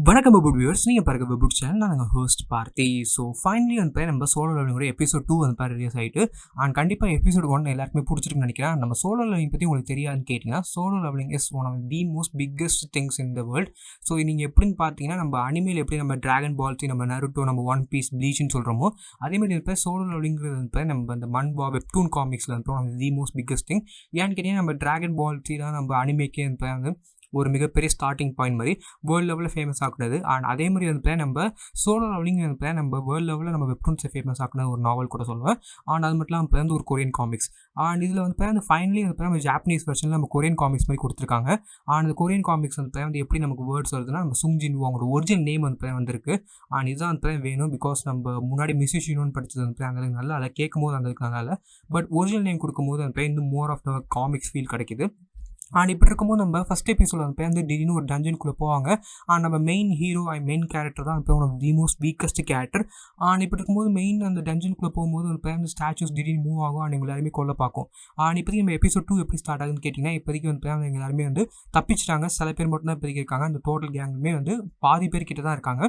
வணக்கம் வெபுட் வியூவர்ஸ், நீங்கள் பாருங்க வெபுட் சேனல். நான் ஹோஸ்ட் பார்த்தி. ஸோ ஃபைனலி வந்து நம்ம சோலோ லெவலிங்கோட எபிசோட் 2 வந்து ரிலீஸ் ஆகிட்டு அண்ட் கண்டிப்பாக எபிசோட் 1 எல்லாருக்குமே பிடிச்சிருக்குன்னு நினைக்கிறேன். நம்ம சோலோ லெவலிங் பற்றி உங்களுக்கு தெரியாதுன்னு கேட்டிங்கன்னா, Solo Leveling is one of the most biggest things in the world. So நீங்கள் எப்படின்னு பார்த்தீங்கன்னா, நம்ம அனிமேல் எப்படி நம்ம டிராகன் பால்ஸி, நம்ம நருட்டோ, நம்ம ஒன் பீஸ், ப்ளீச்னு சொல்கிறோமோ, அதேமாதிரி இப்போ சோலோ லெவலிங்கிறது வந்து நம்ம அந்த மன்வா வெப்டூன் காமிக்ஸில் வந்து தி மோஸ்ட் பிக்கஸ்ட் திங். ஏன்னு கேட்டிங்கன்னா, நம்ம டிராகன் பால்ஸி தான் நம்ம அனிமேக்கே வந்து ஒரு மிகப்பெரிய ஸ்டார்டிங் பாயிண்ட் மாதிரி வேர்ல்டு லெவலில் ஃபேமஸ் ஆகக்கூடாது. அண்ட் அதே மாதிரி வந்து நம்ம சோலோ லெவலிங் வந்து நம்ம வேர்ல்டு லெவலில் நம்ம வெப்டூன்ஸை ஃபேமஸ் ஆக்கின ஒரு நாவல் கூட சொல்லுவேன். அண்ட் அது மட்டும் இல்லாமல் இப்போ வந்து ஒரு கொரியன் காமிக்ஸ். அண்ட் இதில் வந்து அந்த ஃபைனலி வந்து நம்ம ஜாப்பனீஸ் வெர்ஷனில் நம்ம கொரியன் காமிக்ஸ் மாதிரி கொடுத்துருக்காங்க. அண்ட் அந்த கொரியன் காமிக்ஸ் வந்து எப்படி நமக்கு வேர்ட்ஸ் வருதுன்னா, நம்ம சுங்ஜின் அவங்களோட ஒரிஜினல் நேம் வந்து வந்திருக்கு. அண்ட் இதுதான் வந்து வேணும். பிகாஸ் நம்ம முன்னாடி மிஸ்யூஷினோன்னு படித்தது வந்து அந்த நல்லா அதை கேட்கும் போது அந்த நல்லா இல்லை. பட் ஒரிஜினல் நேம் கொடுக்கும்போது அந்த இன்னும் more of the comics feel கிடைக்குது. அண்ட் இப்படி இருக்கும்போது நம்ம ஃபஸ்ட் எபிசோட் வந்து திடீர்னு ஒரு டஞ்சனுக்குள்ளே போவாங்க. அண்ட் நம்ம மெயின் ஹீரோ மெயின் கேரக்டர் தான் இப்போ the most weakest character. And இப்படி இருக்கும்போது மெயின் அந்த டஞ்சனுக்குள்ளே போகும்போது அந்த ஸ்டாச்சூஸ் திடீர்னு மூவ் ஆகும். அண்ட் எங்கள் எல்லாருமே கொல்ல பார்க்கும். அண்ட் இப்போதைக்கு நம்ம எபிசோட் 2 எப்படி ஸ்டார்ட் ஆகுதுன்னு கேட்டிங்கன்னா, இப்போதைக்கு வந்து எங்கள் எல்லாருமே வந்து தப்பிச்சிட்டாங்க. சில பேர் மட்டும் தான் இப்போதைக்கு இருக்காங்க. அந்த டோட்டல் கேங்குமே வந்து பாதி பேர் கிட்ட தான் இருக்காங்க.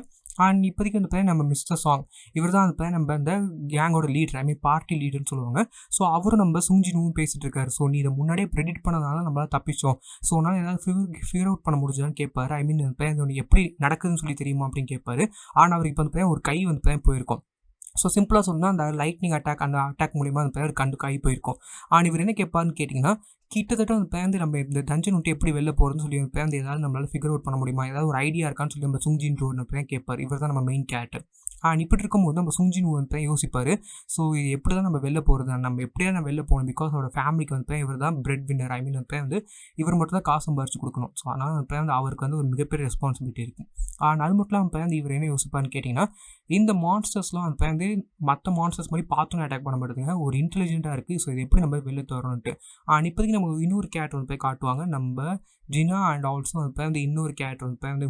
அண்ட் இப்போதைக்கு வந்து நம்ம மிஸ்டர் சாங் இவர் தான் வந்து நம்ம இந்த கேங்கோட லீடர், பார்ட்டி லீடர்னு சொல்லுவாங்க. ஸோ அவரும் நம்ம சுங்ஜினுவும் பேசிகிட்டு இருக்காரு. ஸோ நீ இதை முன்னாடியே ப்ரெடிக்ட் பண்ணதால நம்மளால் தப்பிச்சோம். ஸோ நான் ஏதாவது ஃபிகர் அவுட் பண்ண முடிஞ்சான்னு கேட்பாரு. ஐ மீன் எப்படி நடக்குதுன்னு சொல்லி தெரியுமா அப்படின்னு கேட்பாரு. ஆனால் அவருக்கு இப்போ வந்து ஒரு கை வந்து போயிருக்கும். ஸோ சிம்பிளாக சொன்னால் அந்த லைட்னிங் அட்டாக், அந்த அட்டாக் மூலிமா அந்த பேர் கண்டு கை போயிருக்கும். ஆனால் இவர் என்ன கேட்பாருன்னு கேட்டிங்கன்னா, கிட்டத்தட்ட அந்த பேருந்து நம்ம இந்த டஞ்சன் விட்டு எப்படி வெளில போகிறதுன்னு சொல்லி அந்த பேருந்து ஏதாவது நம்மளால் ஃபிகர் அவுட் பண்ண முடியுமா, ஏதாவது ஒரு ஐடியா இருக்கான்னு சொல்லி நம்ம சுங்ஜின் ரோடு கேட்பார். இவர் தான் நம்ம மெயின் கேரக்டர். அண்ட் இப்படி இருக்கும்போது நம்ம சுங்ஜின் வந்து யோசிப்பார். ஸோ இது எப்படி தான் நம்ம வெளில போகிறது, நம்ம எப்படியா நம்ம வெளில போகணும். பிகாஸ் அவரோட ஃபேமிலிக்கு வந்து இவர் தான் பிரெட் வின்னர். ஐ மீன் வந்து இவர் மட்டும் தான் காசு சம்பாரிச்சு கொடுக்கணும். ஸோ அதனால் வந்து அவருக்கு வந்து ஒரு மிகப்பெரிய ரெஸ்பான்சிபிலிட்டி இருக்குது. அண்ட் அது மட்டும் இல்லாமல் வந்து இவர் என்ன யோசிப்பார்னு கேட்டிங்கன்னா, இந்த மான்ஸ்டர்ஸ்லாம் வந்து மற்ற மான்ஸ்டர்ஸ் மாதிரி பார்த்தோன்னு அட்டாக் பண்ண மாட்டேங்குங்க, ஒரு இன்டெலிஜென்ட்டாக இருக்குது. ஸோ இது எப்படி நம்ம வெளில தரணுன்ட்டு. அண்ட் இப்போதைக்கு நம்ம இன்னொரு கேரக்டர் வந்து காட்டுவாங்க. நம்ம ஜினா அண்ட் ஆல்சோ வந்து இன்னொரு கேரக்டர் வந்து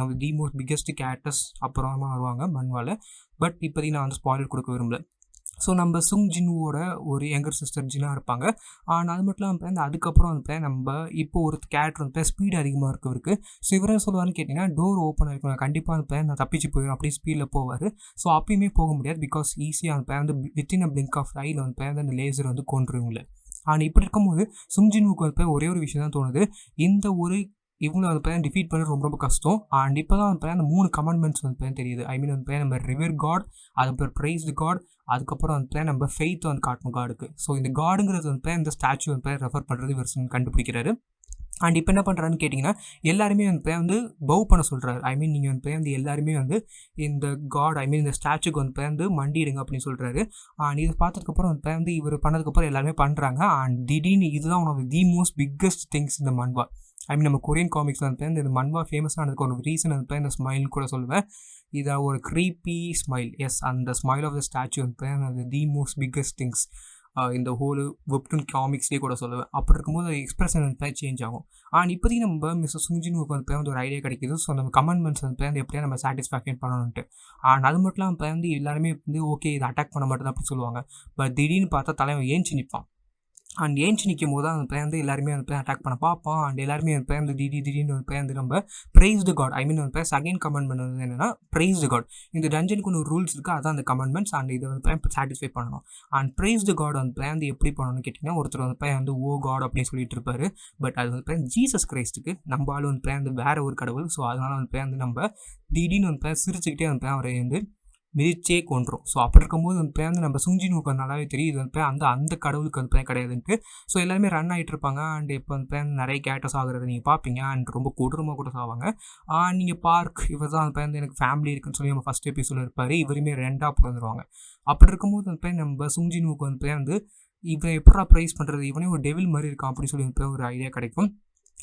நம்ம தி மோஸ்ட் பிக்கஸ்ட் கேரக்டர்ஸ் அப்புறமா வருவாங்க மன்வாவில். பட் இப்போதைக்கு நான் வந்து ஸ்பாயிலர் கொடுக்க விரும்பல. ஸோ நம்ம சுங் ஜின்வோட ஒரு யங்கர் சிஸ்டர் ஜினா இருப்பாங்க. ஆனால் அது மட்டும் இல்லாமல் அதுக்கப்புறம் வந்து நம்ம இப்போ ஒரு கேரக்டர் வந்து ஸ்பீடு அதிகமாக இருக்கவருக்கு. ஸோ இவரே சொல்லுவார்னு கேட்டிங்கன்னா, டோர் ஓப்பன் ஆகிருக்கும், கண்டிப்பாக வந்து நான் தப்பிச்சு போயிடும் அப்படி ஸ்பீடில் போவார். ஸோ அப்பயுமே போக முடியாது. பிகாஸ் ஈஸியாக வந்து வித்தின் அ பிளிங்க் ஆஃப் ஐயில் வந்து அந்த லேசர் வந்து கொன்றுவங்கள. ஆனால் இப்படி இருக்கும்போது சுங்ஜின்வுக்கு வந்து ஒரே ஒரு விஷயம் தான் தோணுது, இந்த ஒரு இவங்களை வந்து டிஃபீட் பண்ண ரொம்ப ரொம்ப கஷ்டம். அண்ட் இப்போ தான் வந்து அந்த 3 கமாண்ட்மெண்ட்ஸ் வந்து தெரியுது. ஐ மீன் வந்து நம்ம ரிவர் காட், அதுக்கப்புறம் ப்ரைஸ்டு காட், அதுக்கப்புறம் வந்து நம்ம ஃபெய்த் வந்து காட்டணும் காடுக்கு. ஸோ இந்த காடுங்கிறது வந்து இந்த ஸ்டாச்சு வந்து ரெஃபர் பண்ணுறது இவர் கண்டுபிடிக்கிறாரு. அண்ட் இப்போ என்ன பண்ணுறாருன்னு கேட்டிங்கன்னா, எல்லாருமே வந்து பவ் பண்ண சொல்கிறாரு. ஐ மீன் நீங்கள் வந்து எல்லாருமே வந்து இந்த காட், ஐ மீன் இந்த ஸ்டாச்சுக்கு வந்து மண்டிடுங்க அப்படின்னு சொல்கிறாரு. அண்ட் இதை பார்த்ததுக்கப்புறம் வந்து இவர் பண்ணதுக்கப்புறம் எல்லாருமே பண்ணுறாங்க. அண்ட் திடீர்னு இதுதான் one of the most biggest things இந்த மன்வா. ஐ மீன் நம்ம கொரியன் காமிக்ஸில் வந்து இந்த மன்வா ஃபேமஸ் ஆனதுக்கு ஒரு ரீசன் வந்து இந்த ஸ்மைல் கூட சொல்லுவேன். இதை ஒரு க்ரீப்பி ஸ்மைல். எஸ், அந்த ஸ்மைல் ஆஃப் த ஸ்டாச்சு வந்து தி மோஸ்ட் பிக்கஸ்ட் திங்ஸ் இந்த ஹோல் வெப்டூன் காமிக்ஸ்லேயே கூட சொல்லுவேன். அப்படி இருக்கும்போது எக்ஸ்பிரஷன் வந்து சேஞ்ச் ஆகும். அண்ட் இப்போதைக்கு நம்ம மிஸ்டர் சுங்ஜினுக்கு வந்து ஒரு ஐடியா கிடைக்கிது. ஸோ நம்ம கமெண்ட்மெண்ட்ஸ் வந்து எப்படியா நம்ம சாட்டிஸ்ஃபேக்ஷன் பண்ணணுன்ட்டு. அண்ட் அது மட்டும் இல்லாமல் வந்து எல்லாருமே வந்து ஓகே இது அட்டாக் பண்ண மாட்டேன் அப்படின்னு சொல்லுவாங்க. பட் திடீர்னு பார்த்தா தலைவன் ஏஞ்சி நிற்பான். அண்ட் ஏஞ்சி நிற்கும் போது தான் வந்து எல்லாருமே வந்து அட்டாக் பண்ண பார்ப்பான். அண்ட் எல்லாருமே வந்து திடீர்னு வந்து நம்ம ப்ரைஸ்டு காட், ஐ மீன் வந்து செகண்ட் கமெண்ட்மெண்ட் வந்து என்னென்னா ப்ரைஸ்டு காட். இந்த டஞ்சனுக்கு ஒரு ரூல்ஸ் இருக்குது, அதுதான் அந்த கமெண்ட்மெண்ட்ஸ். அண்ட் இதை வந்து சாட்டிஸ்ஃபை பண்ணணும். அண்ட் ப்ரைஸ்டு காட் வந்து எப்படி பண்ணணும்னு கேட்டிங்கன்னா, ஒருத்தர் வந்து ஓ காட் அப்படின்னு சொல்லிட்டு இருப்பாரு. பட் அது வந்து ஜீசஸ் கிரைஸ்ட்டுக்கு நம்ம ஆள் வந்து வேறு ஒரு கடவுள். ஸோ அதனால் வந்து நம்ம திடீர்னு வந்து சிரிச்சுக்கிட்டே வந்து அவரை வந்து மிதிச்சே கொண்டுரும். ஸோ அப்படி இருக்கும்போது வந்து நம்ம சுங்ஜினுக்கு நல்லாவே தெரியும் இது வந்து அந்த கடவுளுக்கு வந்து கிடையாதுன்ட்டு. ஸோ எல்லாருமே ரன் ஆகிட்டு இருப்பாங்க. அண்ட் இப்போ வந்து நிறைய கேரக்டர்ஸ் ஆகுறத நீங்கள் பார்ப்பீங்க. அண்ட் ரொம்ப கொடூரமாக கூட சாவாங்க. நீங்கள் பார்க் இவர் தான் வந்து எனக்கு ஃபேமிலி இருக்குன்னு சொல்லி நம்ம ஃபஸ்ட் எபிசோடில் இருப்பார். இவருமே 2ஆக பிறந்துருவாங்க. அப்படி இருக்கும்போது வந்து நம்ம சுங்ஜினுக்கு வந்து இவன் எப்படா ப்ரைஸ் பண்ணுறது, இவனே ஒரு டெவில் மாதிரி இருக்கான் அப்படின்னு சொல்லி ஒரு ஐடியா கிடைக்கும்.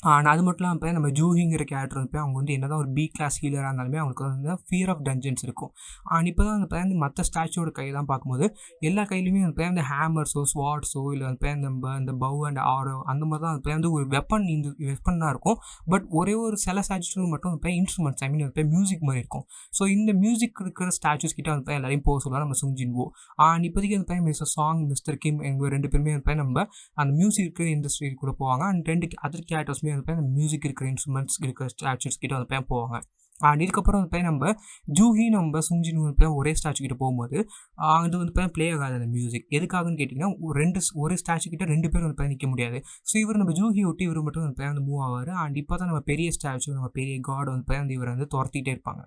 ஆனால் அது மட்டும் இல்லாமல் நம்ம ஜூஹிங்கிற கேரக்டர் வந்து அவங்க வந்து என்ன தான் ஒரு பி கிளாஸ் ஹீலராக இருந்தாலுமே அவங்களுக்கு வந்து ஃபியர் ஆஃப் டஞ்சன்ஸ் இருக்கும். அண்ட் இப்போ தான் வந்து மற்ற ஸ்டாச்சுவோட கையை தான் பார்க்கும்போது எல்லா கையிலுமே வந்து ஹேமர்ஸோ ஸ்வாட்ஸோ இல்லை வந்து நம்ம இந்த பவ் அண்ட் ஆரோ அந்த மாதிரி தான் வந்து ஒரு இந்த வெப்பனாக இருக்கும். பட் ஒரே ஒரு சில ஸ்டாச்சுஸ் மட்டும் இன்ஸ்ட்ருமெண்ட்ஸ், ஐ மீன் மியூசிக் மாதிரி இருக்கும். ஸோ இந்த மியூசிக் இருக்கிற ஸ்டாச்சுஸ் கிட்ட வந்து எல்லாரையும் போக சொல்லுவாங்க நம்ம சுங்ஜின்வோ. அண்ட் இப்போதைக்கு வந்து மிஸ்டர் சாங், மிஸ்டர் கிம் எங்கள் 2 பேருமே வந்து நம்ம அந்த மியூசிக் இருக்கிற இண்டஸ்ட்ரி கூட போவாங்க. அண்ட் 2 அதர் கேரக்டர்ஸ் மியூசிக் இருக்கிற இன்ஸ்ட்ருமெண்ட்ஸ் இருக்கிற ஸ்டாச்சுஸ் கிட்ட வந்து போவாங்க. அண்ட் இதுக்கப்புறம் வந்து நம்ம ஜூஹி நம்ம சுங்ஜின் வந்து ஒரே ஸ்டாச்சு கிட்ட போகும்போது அது வந்து ப்ளே ஆகாது அந்த மியூசிக். எதுக்காகன்னு கேட்டிங்கன்னா ஒரு ஸ்டாச்சு கிட்ட 2 பேர் வந்து நிற்க முடியாது. ஸோ இவர் நம்ம ஜூஹி ஒட்டி இவர் மட்டும் வந்து மூவ் ஆவார். அண்ட் இப்போ தான் நம்ம பெரிய ஸ்டாச்சு நம்ம பெரிய காட் வந்து இவரை வந்து துரத்திட்டே இருப்பாங்க.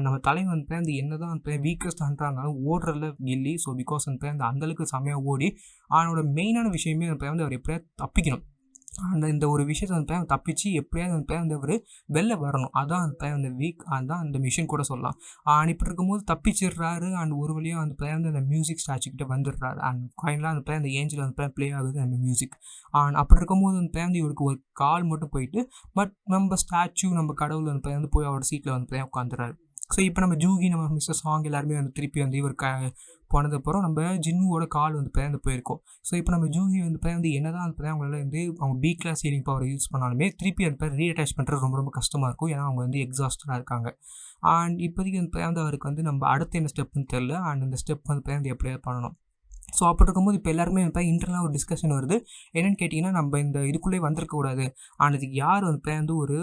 நம்ம தலைவன் வந்து என்ன தான் வந்து வீக்கஸ்ட் ஹண்ட்ராக இருந்தாலும் ஓடுறதுல கில்லி. ஸோ பிகாஸ் வந்து அந்தளவுக்கு செம்மையாக ஓடி அவனோட மெயினான விஷயமே வந்து அவர் எப்படியாவது தப்பிக்கணும். இந்த ஒரு விஷயத்தை வந்து தப்பிச்சு எப்படியாவது வந்து அவர் வெளில வரணும். அதான் அந்த வீக், அதுதான் அந்த மிஷின் கூட சொல்லலாம். இப்படி இருக்கும்போது தப்பிச்சிடுறாரு. அண்ட் ஒரு வழியாக வந்து அந்த மியூசிக் ஸ்டாச்சுக்கிட்ட வந்துடுறாரு. அண்ட் ஃபைனலாக அந்த ஏஞ்சல் வந்து ப்ளே ஆகுது அந்த மியூசிக். அப்படி இருக்கும்போது வந்து இவருக்கு ஒரு கால் மட்டும் போயிட்டு, பட் நம்ம ஸ்டாச்சு நம்ம கடவுள் வந்து போய் அவரோட சீட்டில் வந்து உட்காந்துறாரு. ஸோ இப்போ நம்ம ஜூஹி நம்ம மிஸ்டர் சாங் எல்லாருமே வந்து திருப்பி வந்து இவர் போனதுக்கப்புறம் நம்ம ஜின்னுவோட கால் வந்து போயிருக்கோம். ஸோ இப்போ நம்ம ஜூஹி வந்து என்ன தான் அவங்களால வந்து அவங்க B class healing power use பண்ணாலுமே திருப்பி அந்த ரீஅட்டாச் பண்ணுறது ரொம்ப ரொம்ப கஷ்டமாக இருக்கும். ஏன்னா அவங்க வந்து எக்ஸாஸ்டடாக இருக்காங்க. அண்ட் இப்போதைக்கு வந்து அவருக்கு வந்து நம்ம அடுத்து என்ன ஸ்டெப்னு தெரில. அண்ட் அந்த ஸ்டெப் வந்து எப்படியாவது பண்ணணும். ஸோ அப்படி இருக்கும்போது இப்போ எல்லாருமே வந்து இன்டர்னலாக ஒரு டிஸ்கஷன் வருது. என்னென்னு கேட்டிங்கன்னா, நம்ம இந்த இதுக்குள்ளே வந்திருக்கக்கூடாது. இதுக்கு யார் வந்து ஒரு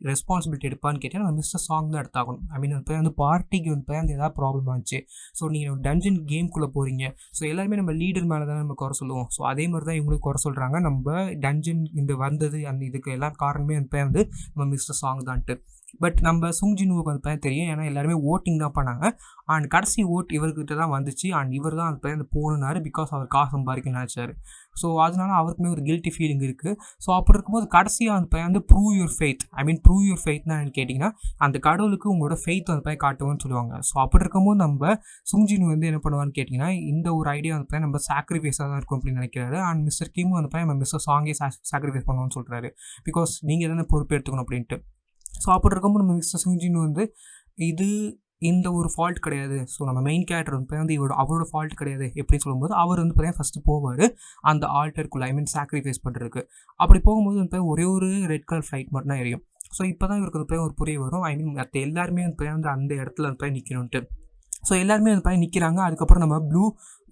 ரெஸ்பான்சிபிலிட்டி எடுப்பான்னு கேட்டால் நம்ம மிஸ்டர் சாங் தான் எடுத்தாகணும். ஐ மீன் வந்து பார்ட்டிக்கு வந்து ஏதாவது ப்ராப்ளம் ஆச்சு. ஸோ நீங்கள் டஞ்சன் கேம்குள்ளே போகிறீங்க. ஸோ எல்லாருமே நம்ம லீடர் மேலே தான் நம்ம குறை சொல்லுவோம். ஸோ அதே மாதிரி தான் இவங்களுக்கு குறை சொல்கிறாங்க. நம்ம டஞ்சன் இந்த வந்தது அந்த இதுக்கு எல்லாம் காரணமே வந்து நம்ம மிஸ்டர் சாங் தான்ட்டு. பட் நம்ம சுங்ஜினுவுக்கு வந்து தெரியும். ஏன்னா எல்லாருமே ஓட்டிங் தான் பண்ணாங்க. அண்ட் கடைசி ஓட் இவர்கிட்ட தான் வந்துச்சு. அண்ட் இவர் தான் அந்த போகணுன்னாரு. பிகாஸ் அவர் காசு சம்பாதிக்க நினச்சாரு. ஸோ அதனால அவருக்குமே ஒரு கில்ட்டி ஃபீலிங் இருக்குது. ஸோ அப்படி இருக்கும்போது கடைசியாக வந்து prove your faith. I mean prove your ஃபெய்த்னா என்னன்னு கேட்டிங்கன்னா, அந்த கடவுளுக்கு உங்களோட ஃபெய்த் வந்து காட்டுவோன்னு சொல்லுவாங்க. ஸோ அப்படி இருக்கும்போது நம்ம சுங்ஜின் வந்து என்ன பண்ணுவான்னு கேட்டிங்கன்னா, இந்த ஒரு ஐடியா வந்து நம்ம சாக்ரிஃபைஸாக தான் இருக்கும் அப்படின்னு நினைக்கிறாரு. அண்ட் மிஸ்டர் கிம் வந்து நம்ம மிஸ்டர் சாங்கே சாக்ரிஃபைஸ் பண்ணுவோன்னு சொல்கிறாரு. பிகாஸ் நீங்கள் தானே பொறுப்பு எடுத்துக்கணும் அப்படின்ட்டு. ஸோ அப்படி இருக்கும்போது நம்ம மிஸ்டர் சுங்ஜின் வந்து இந்த ஒரு ஃபால்ட் கிடையாது. ஸோ நம்ம மெயின் கேரக்டர் வந்து அவரோட ஃபால்ட் கிடையாது எப்படின்னு சொல்லும்போது அவர் வந்து ஃபஸ்ட்டு போவார் அந்த ஆல்டருக்குள்ளே. ஐ மீன் சாக்ரிஃபைஸ் பண்ணுறதுக்கு. அப்படி போகும்போது வந்து ஒரே ஒரு ரெட் கலர் ஃப்ளைட் மட்டும் தான் எரியும். ஸோ இப்போ தான் இவருக்கு வந்து ஒரு புரிய வரும். ஐ மீன் மற்ற எல்லாருமே வந்து அந்த இடத்துல வந்து நிற்கணுன்ட்டு. ஸோ எல்லாருமே வந்து நிற்கிறாங்க. அதுக்கப்புறம் நம்ம ப்ளூ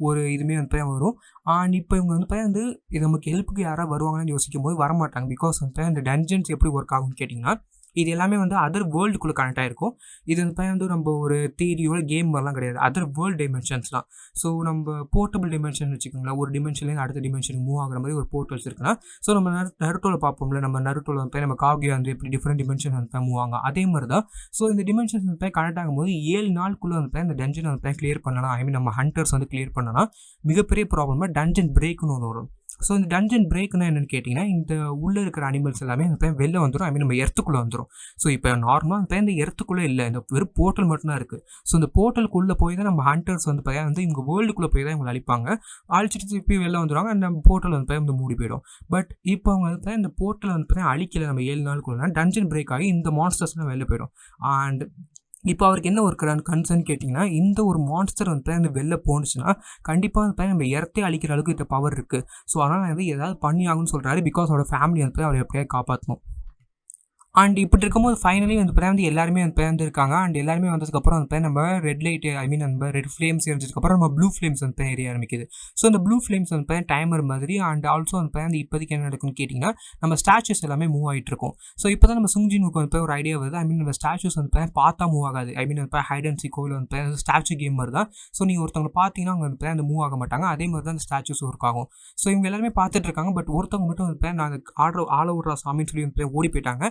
ஒரு இதுவுமே வந்து வரும். அண்ட் இப்போ இவங்க வந்து இது நமக்கு ஹெல்ப்புக்கு யாராவது வருவாங்கன்னு யோசிக்கும் போது வரமாட்டாங்க. பிகாஸ் வந்து இந்த டஞ்சன்ஸ் எப்படி ஒர்க் ஆகும்னு கேட்டிங்கன்னா, இது எல்லாமே வந்து அதர் வேர்ல்டுக்குள்ளே கனெக்ட் ஆகிருக்கும். இது வந்து நம்ம ஒரு தியரியோ கேம் மாதிரிலாம் கிடையாது. அதர் வேர்ல்டு டைமென்ஷன்ஸ் தான். ஸோ நம்ம போர்ட்டபிள் டிமென்ஷன் வச்சுக்கோங்களேன். ஒரு டிமென்ஷன்லேருந்து அடுத்த டிமென்ஷனுக்கு மூவ் ஆகிற மாதிரி ஒரு போர்ட்டல்ஸ் இருக்குன்னா, ஸோ நம்ம நருட்டோவில் பார்ப்போம்ல, நம்ம நருட்டோவில் வந்து நம்ம காகியா வந்து எப்படி டிஃப்ரெண்ட் டிமென்ஷன் வந்து மூவ் ஆகும். அதே மாதிரி தான். ஸோ இந்த டிமென்ஷன்ஸ் வந்து கனெக்ட் ஆகும்போது 7 நாளுக்குள்ளே வந்து இந்த டஞ்சன் வந்து கிளியர் பண்ணலாம். ஐ மீன் நம்ம ஹண்டர்ஸ் வந்து கிளியர் பண்ணலாம். மிகப்பெரிய ப்ராப்ளமாக டஞ்சன் பிரேக்னு ஒன்று வரும். ஸோ இந்த டஞ்சன் பிரேக்னா என்னென்னு கேட்டிங்கன்னா, இந்த உள்ளே இருக்கிற அனிமல்ஸ் எல்லாமே வந்து வெளில வந்துடும். ஐ மீன் நம்ம எர்த்துக்குள்ளே வந்துடும். ஸோ இப்போ நார்மலாக இந்த எர்த்துக்குள்ளே இல்லை, இந்த வெறும் போர்ட்டல் மட்டும்தான் இருக்குது. ஸோ இந்த போர்ட்டலுக்குள்ளே போய் தான் நம்ம ஹண்டர்ஸ் வந்து இவங்க வேர்ல்டுக்குள்ளே போய் தான் இவங்க அழிப்பாங்க. அழிச்சிட்டு திருப்பி வெளில வந்துடுவாங்க. அந்த போர்ட்டல் வந்து மூடி போயிடும். பட் இப்போ அவங்க வந்து இந்த போர்ட்டலை வந்து அழிக்கலை நம்ம 7 நாளுக்குள்ளே. டஞ்சன் பிரேக் ஆகி இந்த மான்ஸ்டர்ஸ்லாம் வெளில போயிடும். அண்ட் இப்போ அவருக்கு என்ன ஒரு கன்சர்ன் கேட்டிங்கன்னா, இந்த ஒரு மான்ஸ்டர் வந்து வெளில போணுச்சுன்னா கண்டிப்பாக வந்து நம்ம எர்த்தே அழிக்கிற அளவுக்கு இந்த பவர் இருக்குது. ஸோ அதனால் வந்து ஏதாவது பண்ணி ஆகும்னு சொல்கிறாரு. பிகாஸ் அவரோட ஃபேமிலி வந்து அவர் எப்படியாவது காப்பாற்றணும். அண்ட் இப்படி இருக்கும்போது ஃபைனலி வந்து எல்லாருமே வந்து இருக்காங்க. அண்ட் எல்லாருமே வந்ததுக்கப்புறம் வந்து நம்ம ரெட் லைட், ஐ மீன் நம்ம ரெட் ஃப்ளேம்ஸ் எரிஞ்சதுக்கப்புறம் நம்ம ப்ளூ ஃப்ளேம்ஸ் வந்து எரிய ஆரம்பிக்குது. ஸோ இந்த ப்ளூ ஃப்ளேம்ஸ் வந்து டைமர் மாதிரி. அண்ட் ஆல்சோ வந்து இப்போதைக்கு என்ன நடக்குன்னு கேட்டிங்கன்னா, நம்ம ஸ்டாச்சுஸ் எல்லாமே மூவ் ஆகிட்டு இருக்கும். ஸோ இப்போ தான் நம்ம சுங்ஜினுக்கு வந்து ஒரு ஐடியா வருது. ஐ மீன் நம்ம ஸ்டாச்சுஸ் வந்து பார்த்தா மூவ் ஆகாது. ஐ மீன் வந்து ஹைட் அண்ட் சீக் கோவில் வந்து ஸ்டாச்சு கேம் மாதிரி தான். ஸோ நீங்கள் ஒருத்தவங்க பார்த்தீங்கன்னா அவங்க வந்து அந்த மூவ் ஆக மாட்டாங்க. அதே மாதிரி தான் அந்த ஸ்டாச்சுஸ் ஒர்க் ஆகும். ஸோ இவங்க எல்லாருமே பார்த்துட்டு இருக்காங்க. பட் ஒருத்தவங்க மட்டும் வந்து நான் ஆள விட்றா சாமின்னு சொல்லி வந்து ஓடி போயிட்டாங்க.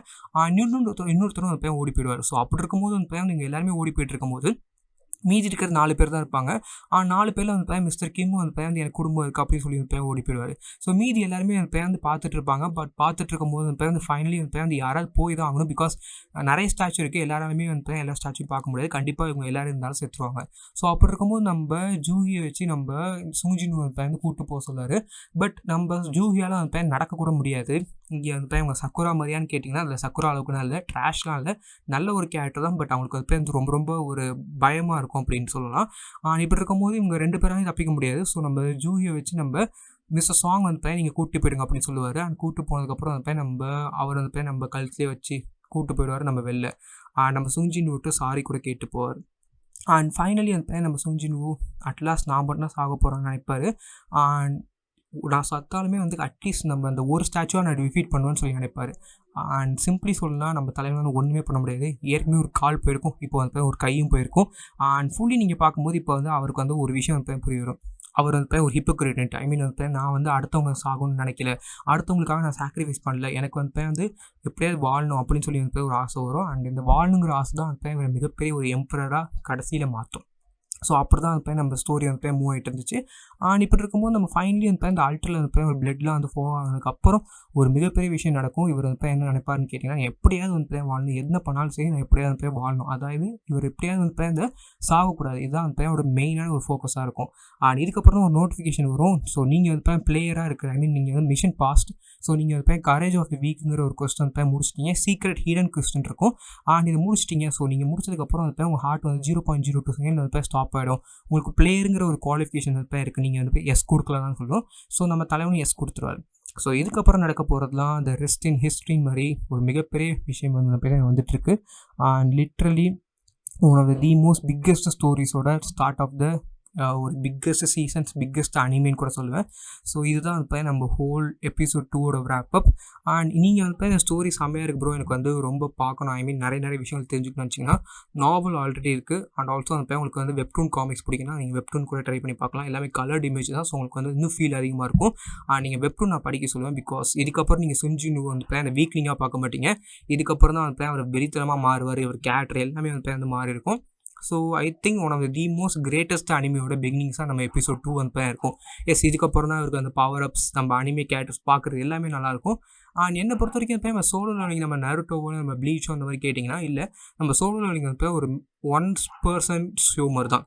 இன்னொருத்தரும் வந்து ஓடி போயிடுவார். ஸோ அப்படி இருக்கும்போது வந்து நீங்கள் எல்லாருமே ஓடி போயிட்டு இருக்கும்போது மீதி இருக்கிற 4 பேர் தான் இருப்பாங்க. 4 பேரில் வந்து மிஸ்டர் கிம் வந்து எனக்கு குடும்பம் இருக்குது அப்படின்னு சொல்லி வந்து ஓடி போயிடுவார். ஸோ மீதி எல்லாருமே வந்து பார்த்துட்டு இருப்பாங்க. பட் பார்த்துட்டு இருக்கும்போது வந்து ஃபைனலி வந்து யாராவது போய் தான் ஆகணும். பிகாஸ் நிறைய ஸ்டாச்சு இருக்குது. எல்லாருமே வந்து எல்லா ஸ்டாச்சும் பார்க்க முடியாது. கண்டிப்பாக இவங்க எல்லோரும் இருந்தாலும் செத்துருவாங்க. ஸோ அப்படி இருக்கும்போது நம்ம ஜூஹியை வச்சு நம்ம சுங்ஜின் வந்து கூப்பிட்டு போக சொல்லார். பட் நம்ம ஜூஹியால் வந்து நடக்கக்கூட முடியாது. இங்கே வந்து இவங்க சக்குரா மாதிரியான்னு கேட்டிங்கன்னா அதில் சக்குரா அளவுக்குலாம் இல்லை, ட்ராஷ்லாம் இல்லை, நல்ல ஒரு கேரக்டர் தான். பட் அவங்களுக்கு வந்து ரொம்ப ரொம்ப ஒரு பயமாக இருக்கும் அப்படின்னு சொல்லலாம். இப்படி இருக்கும்போது இவங்க 2 பேராலையும் தப்பிக்க முடியாது. ஸோ நம்ம ஜூஹியை வச்சு நம்ம மிஸ்டர் சாங் வந்து நீங்கள் கூப்பிட்டு போயிடுங்க அப்படின்னு சொல்லுவார். அண்ட் கூப்பிட்டு போனதுக்கப்புறம் வந்து அவர் வந்து நம்ம கழுத்துலேயே வச்சு கூப்பிட்டு போயிடுவார் நம்ம வெளில. நம்ம சுங்ஜின் விட்டு சாரி கூட கேட்டு போவார். அண்ட் ஃபைனலி வந்து நம்ம சுங்ஜின் அட்லாஸ்ட் நான் மட்டும் தான் சாக போகிறோன்னு நினைப்பார். அண்ட் நான் சத்தாலுமே வந்து அட்லீஸ்ட் நம்ம அந்த ஒரு ஸ்டாச்சுவாக நான் டிஃபீட் பண்ணுவேன்னு சொல்லி நினைப்பார். அண்ட் சிம்பிளி சொல்லணும்னா நம்ம தலைவர் வந்து ஒன்றுமே பண்ண முடியாது. ஏற்கனவே ஒரு கால் போயிருக்கும், இப்போ வந்து ஒரு கையும் போயிருக்கும். அண்ட் ஃபுல்லி நீங்கள் பார்க்கும்போது இப்போ வந்து அவருக்கு வந்து ஒரு விஷயம் வந்து புரிய வரும். அவர் வந்து ஒரு ஹிப்போக்ரிட். ஐ மீன் வந்து நான் வந்து அடுத்தவங்க சாகணும்னு நினைக்கல, அடுத்தவங்களுக்காக நான் சாக்ரிஃபைஸ் பண்ணல, எனக்கு வந்து எப்படியாவது வாழணும் அப்படின்னு சொல்லி வந்து ஒரு ஆசை வரும். அண்ட் இந்த வாழணுங்கிற ஆசை தான் வந்து மிகப்பெரிய ஒரு எம்பரராக கடைசியில் மாற்றும். ஸோ அப்படி தான் வந்து நம்ம ஸ்டோரி வந்து மூவ் ஆகிட்டு இருந்துச்சு. அண்ட் இப்படி இருக்கும்போது நம்ம ஃபைனலி வந்து இந்த ஆல்டரில் வந்து ஒரு பிளட்லாம் வந்து ஃப்ளோ ஆனதுக்கப்புறம் ஒரு மிகப்பெரிய விஷயம் நடக்கும். இவர் வந்து என்ன நினைப்பாருன்னு கேட்டிங்கன்னா, எப்படியாவது வந்து வாழணும், என்ன பண்ணாலும் சரி நான் எப்படியாவது வந்து வாழணும். அதாவது இவர் எப்படியாவது வந்து இந்த சாகக்கூடாது, இதுதான் வந்து அவரோட மெயினான ஒரு ஃபோக்கஸாக இருக்கும். அண்ட் இதுக்கப்புறம் ஒரு நோட்டிஃபிகேஷன் வரும். ஸோ நீங்கள் வந்து பிளேயராக இருக்கிற, ஐ மீன் நீங்கள் வந்து மிஷன் பாஸ்ட். ஸோ நீங்கள் வந்து கரேஜ் ஆஃப் தி வீக்குங்கிற ஒரு கொஸ்டின் முடிச்சிட்டிங்க. சீக்ரெட் ஹீடன் கொஸ்டின் இருக்கும். அண்ட் இது முடிச்சிட்டிங்க. ஸோ நீங்கள் முடிச்சதுக்கப்புறம் வந்து உங்கள் ஹார்ட் வந்து 0.02 செகண்ட் வந்து ஸ்டாப் ஆகிடும். உங்களுக்கு பிளேயருங்கிற ஒரு குவாலிஃபிகேஷன் வந்து இருக்குது. நீங்கள் வந்து எஸ் கொடுக்கலான்னு சொல்லுவோம். ஸோ நம்ம தலைவனும் எஸ் கொடுத்துருவாரு. ஸோ இதுக்கப்புறம் நடக்க போகிறதுலாம் அந்த ரெஸ்ட் இன் ஹிஸ்ட்ரி மாதிரி ஒரு மிகப்பெரிய விஷயம் வந்து வந்துட்டுருக்கு. And literally one of the most biggest ஸ்டோரிஸோட ஸ்டார்ட் ஆஃப் த ஒரு பிக்கெஸ்ட் சீசன்ஸ், பிக்கெஸ்ட் அனிமேன்னு கூட சொல்லுவேன். ஸோ இதுதான் வந்து நம்ம ஹோல் எபிசோட் 2ஓட ரேப் அப். அண்ட் நீங்கள் வந்து இந்த ஸ்டோரி செம்மையாக இருக்குது ப்ரோ, எனக்கு வந்து ரொம்ப பார்க்கணும், ஐ மீன் நிறைய விஷயங்கள் தெரிஞ்சுக்கணும்னு வச்சிங்கன்னா நாவல் ஆல்ரெடி இருக்குது. அண்ட் ஆல்சோ வந்து உங்களுக்கு வந்து வெப்டூன் காமிக்ஸ் பிடிக்குன்னா நீங்கள் வெப்டூன் கூட ட்ரை பண்ணி பார்க்கலாம். எல்லாமே கலர்ட் இமேஜ் தான். ஸோ உங்களுக்கு வந்து இன்னும் ஃபீல் அதிகமாக இருக்கும். நீங்கள் வெப்டூன் நான் படிக்க சொல்லுவேன். பிகாஸ் இதுக்கப்புறம் நீங்கள் சுஞ்சினு வந்து அந்த வீக்லிங்காக பார்க்க மாட்டீங்க. இதுக்கப்புறம் தான் வந்து அவர் வெறித்தனமாக மாறுவார். ஒரு கேரக்டர் எல்லாமே வந்து மாறி இருக்கும். So I think one of the most greatest அனிமையோட பிகினிங்ஸாக நம்ம எபிசோட் 2 வந்து இருக்கும். எஸ், இதுக்கப்புறம் தான் அவருக்கு அந்த பவர் அப்ஸ், நம்ம அனிமே கேரக்டர்ஸ் பார்க்குறது எல்லாமே நல்லாயிருக்கும். அண்ட் என்னை பொறுத்த வரைக்கும் நம்ம சோலோ லெவலிங், நம்ம நருட்டோவோ நம்ம ப்ளீச்சோ அந்த மாதிரி கேட்டிங்கன்னா இல்லை, நம்ம சோலோ லெவலிங் வந்து ஒரு 1% ஷோ மாதிரி தான்.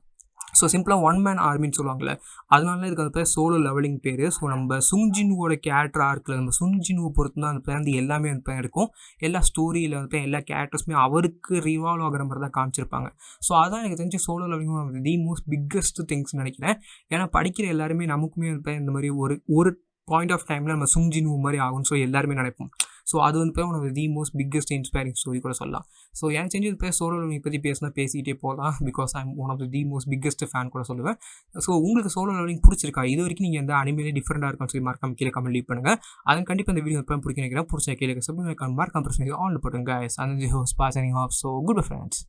ஸோ சிம்பிளாக ஒன் மேன் ஆர்மின்னு சொல்லுவாங்கள்ல, அதனால இதுக்கு வந்து சோலோ லெவலிங் பேர். ஸோ நம்ம சுங்ஜினுவோட கேரக்டர் ஆர்க்கில் நம்ம சுங்ஜினுவை பொறுத்து தான் வந்து எல்லாமே வந்து இருக்கும். எல்லா ஸ்டோரியில் வந்து எல்லா கேரக்டர்ஸுமே அவருக்கு ரிவால்வ் ஆகிற மாதிரி தான் காமிச்சிருப்பாங்க. ஸோ அதான் எனக்கு தெரிஞ்ச Solo Leveling the most biggest things நினைக்கிறேன். ஏன்னா படிக்கிற எல்லாருமே நமக்குமே வந்து இந்த மாதிரி ஒரு பாயிண்ட் ஆஃப் டைமில் நம்ம சுங்ஜினு மாதிரி ஆகும்னு சொல்லி எல்லாருமே நினைப்போம். ஸோ அது வந்து one of the most biggest inspiring story கூட சொல்லலாம். ஸோ எனக்கு தெரிஞ்சு சோலோ லெவலிங் பற்றி பேசிக்கிட்டே போகலாம். Because I'm one of the most biggest fan கூட சொல்லுவேன். ஸோ உங்களுக்கு சோலோ லெவலிங் பிடிச்சிருக்கா? இது வரைக்கும் நீங்கள் எந்த அனிமேலே டிஃப்ரெண்டாக இருக்குன்னு சொல்லி மறக்காம கீழே கமெண்ட் லீவ் பண்ணுங்கள். அதன் கண்டிப்பாக இந்த வீடியோ பிடிக்க நினைக்கிறேன். பிடிச்ச கீழே மறக்காம பிரச்சனை ஆன் போட்டுங்க. அந்த host passing off. So good bye friends.